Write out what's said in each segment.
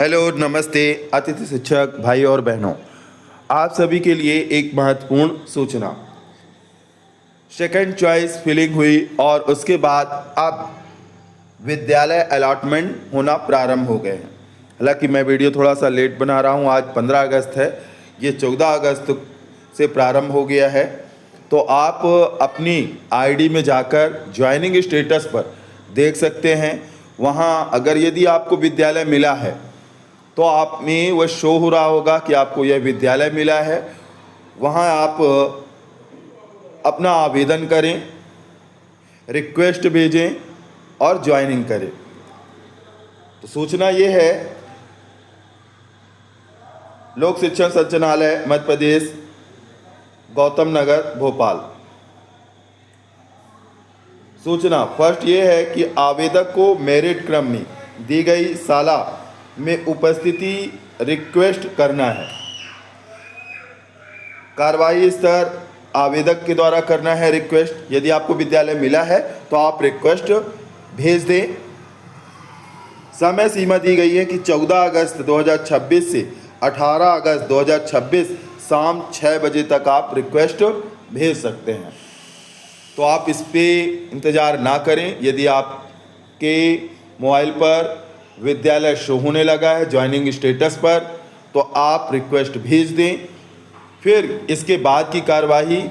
Hello, नमस्ते अतिथि शिक्षक भाई और बहनों। आप सभी के लिए एक महत्वपूर्ण सूचना। सेकंड चॉइस फिलिंग हुई और उसके बाद अब विद्यालय अलॉटमेंट होना प्रारंभ हो गए हैं। हालांकि मैं वीडियो थोड़ा सा लेट बना रहा हूं, आज 15 अगस्त है, ये 14 अगस्त से प्रारंभ हो गया है। तो आप अपनी आईडी में जाकर ज्वाइनिंग स्टेटस पर देख सकते हैं। वहाँ अगर यदि आपको विद्यालय मिला है तो आप में वह शो हो रहा होगा कि आपको यह विद्यालय मिला है। वहाँ आप अपना आवेदन करें, रिक्वेस्ट भेजें और ज्वाइनिंग करें। तो सूचना ये है, लोक शिक्षण संचालनालय मध्य प्रदेश, गौतम नगर, भोपाल। सूचना फर्स्ट ये है कि आवेदक को मेरिट क्रम में दी गई साला में उपस्थिति रिक्वेस्ट करना है। कार्रवाई स्तर आवेदक के द्वारा करना है रिक्वेस्ट। यदि आपको विद्यालय मिला है तो आप रिक्वेस्ट भेज दें। समय सीमा दी गई है कि 14 अगस्त 2026 से 18 अगस्त 2026 शाम 6 बजे तक आप रिक्वेस्ट भेज सकते हैं। तो आप इस पे इंतज़ार ना करें। यदि आपके मोबाइल पर विद्यालय शो होने लगा है ज्वाइनिंग स्टेटस पर, तो आप रिक्वेस्ट भेज दें। फिर इसके बाद की कार्यवाही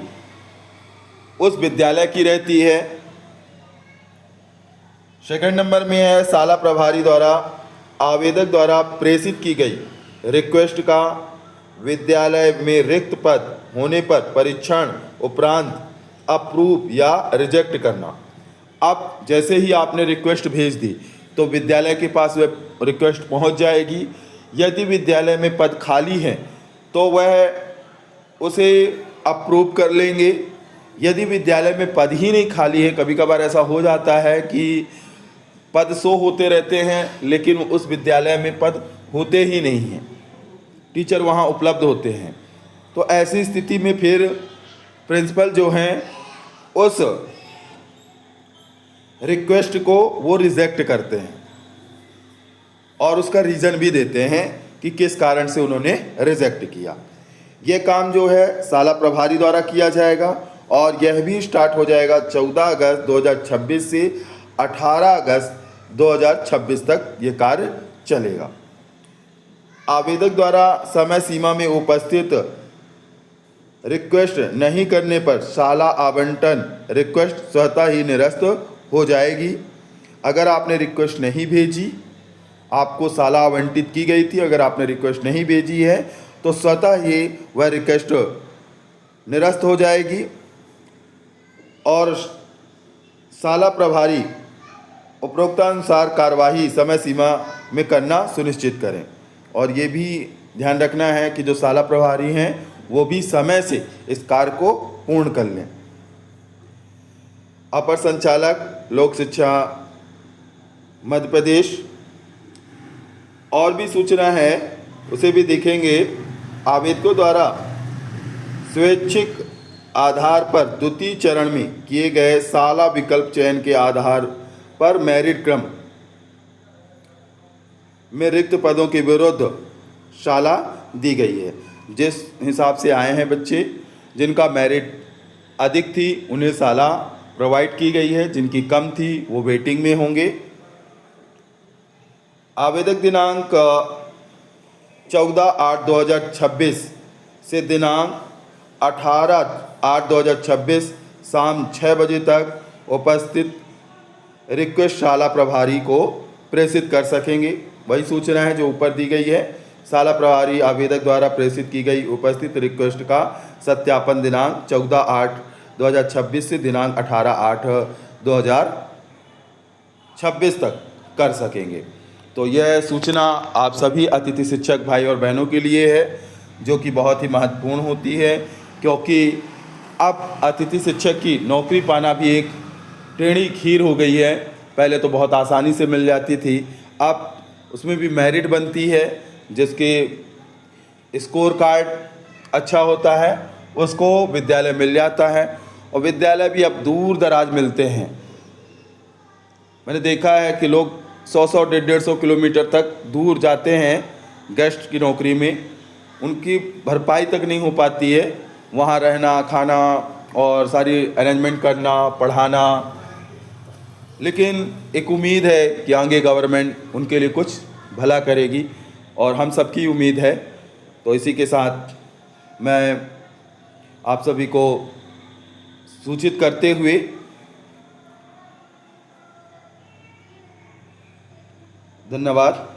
उस विद्यालय की रहती है। सेकंड नंबर में है, शाला प्रभारी द्वारा आवेदक द्वारा प्रेषित की गई रिक्वेस्ट का विद्यालय में रिक्त पद होने पर परीक्षण उपरांत अप्रूव या रिजेक्ट करना। अब जैसे ही आपने रिक्वेस्ट भेज दी तो विद्यालय के पास वह रिक्वेस्ट पहुंच जाएगी। यदि विद्यालय में पद खाली हैं तो वह उसे अप्रूव कर लेंगे। यदि विद्यालय में पद ही नहीं खाली है, कभी कभार ऐसा हो जाता है कि पद शो होते रहते हैं लेकिन उस विद्यालय में पद होते ही नहीं हैं, टीचर वहाँ उपलब्ध होते हैं, तो ऐसी स्थिति में फिर प्रिंसिपल जो हैं उस रिक्वेस्ट को वो रिजेक्ट करते हैं और उसका रीज़न भी देते हैं कि किस कारण से उन्होंने रिजेक्ट किया। ये काम जो है शाला प्रभारी द्वारा किया जाएगा और यह भी स्टार्ट हो जाएगा 14 अगस्त 2026 से 18 अगस्त 2026 तक ये कार्य चलेगा। आवेदक द्वारा समय सीमा में उपस्थित रिक्वेस्ट नहीं करने पर शाला आवंटन रिक्वेस्ट स्वतः ही निरस्त हो जाएगी। अगर आपने रिक्वेस्ट नहीं भेजी, आपको शाला आवंटित की गई थी, अगर आपने रिक्वेस्ट नहीं भेजी है तो स्वतः ही वह रिक्वेस्ट निरस्त हो जाएगी और शाला प्रभारी उपरोक्तानुसार कार्यवाही समय सीमा में करना सुनिश्चित करें। और ये भी ध्यान रखना है कि जो शाला प्रभारी हैं वो भी समय से इस कार्य को पूर्ण कर लें। अपर संचालक लोक शिक्षा मध्य प्रदेश और भी सूचना है, उसे भी देखेंगे। आवेदकों द्वारा स्वैच्छिक आधार पर द्वितीय चरण में किए गए शाला विकल्प चयन के आधार पर मेरिट क्रम में रिक्त पदों के विरुद्ध शाला दी गई है। जिस हिसाब से आए हैं बच्चे, जिनका मेरिट अधिक थी उन्हें शाला प्रोवाइड की गई है, जिनकी कम थी वो वेटिंग में होंगे। आवेदक दिनांक 14/8/2026 से दिनांक 18/8/2026 शाम 6 बजे तक उपस्थित रिक्वेस्ट शाला प्रभारी को प्रेषित कर सकेंगे। वही सूचना है जो ऊपर दी गई है। शाला प्रभारी आवेदक द्वारा प्रेषित की गई उपस्थित रिक्वेस्ट का सत्यापन दिनांक 14/8/2026 से दिनांक 18/8/2026 तक कर सकेंगे। तो यह सूचना आप सभी अतिथि शिक्षक भाई और बहनों के लिए है, जो कि बहुत ही महत्वपूर्ण होती है, क्योंकि अब अतिथि शिक्षक की नौकरी पाना भी एक टेढ़ी खीर हो गई है। पहले तो बहुत आसानी से मिल जाती थी, अब उसमें भी मेरिट बनती है। जिसके स्कोर कार्ड अच्छा होता है उसको विद्यालय मिल जाता है, और विद्यालय भी अब दूर दराज मिलते हैं। मैंने देखा है कि लोग 100 150 किलोमीटर तक दूर जाते हैं गेस्ट की नौकरी में, उनकी भरपाई तक नहीं हो पाती है, वहाँ रहना, खाना और सारी अरेंजमेंट करना, पढ़ाना। लेकिन एक उम्मीद है कि आगे गवर्नमेंट उनके लिए कुछ भला करेगी और हम सबकी उम्मीद है। तो इसी के साथ मैं आप सभी को सूचित करते हुए धन्यवाद।